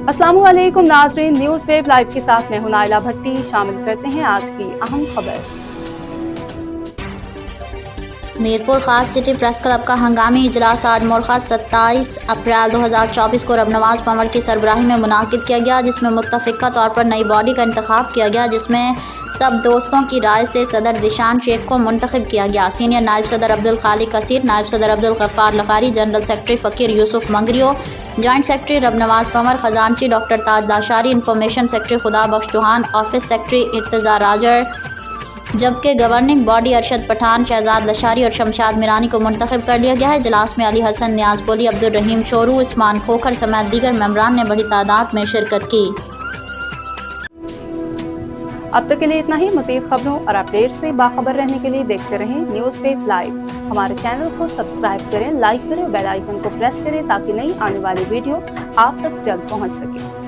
अस्सलामु अलैकुम नाज़रीन, न्यूज़ वेब लाइव के साथ मैं हूं नाइला भट्टी। शामिल करते हैं आज की अहम खबर। मीरपुर खास सिटी प्रेस क्लब का हंगामी इजलास आज मुरखा 27 अप्रैल 2024 को रबनवाज पंवर की सरबराही में मुनाकिद किया गया, जिसमें मुत्तफ़िका तौर पर नई बॉडी का इंतखाब किया गया, जिसमें सब दोस्तों की राय से सदर ज़ीशान शेख को मुंतखब किया गया। सीनियर नायब सदर अब्दुल खालिक कसीर, नायब सदर Abdul Ghaffar Lakhari, general secretary Faqir Yousuf Mangrio, joint secretary Rabnawaz Panwar, खजानची doctor Taj Lashari, information secretary Khuda Bakhsh Chauhan, office secretary Irtaza Rajar, जबकि गवर्निंग बॉडी अरशद पठान, शहजाद लशारी और शमशाद मीरानी को मुंतखब कर लिया गया है। इजलास में अली हसन न्याज़पोली, अब्दुल रहीम शोरू, उस्मान खोखर समेत दीगर मेंबरान ने बड़ी तादाद में शिरकत की। अब तक के लिए इतना ही। मज़ीद खबरों और अपडेट से बाखबर रहने के लिए देखते रहें न्यूज़ वेब लाइव। हमारे चैनल को सब्सक्राइब करें, लाइक करें, बेल आइकन को प्रेस करें ताकि नई आने वाली वीडियो आप तक जल्द पहुंच सके।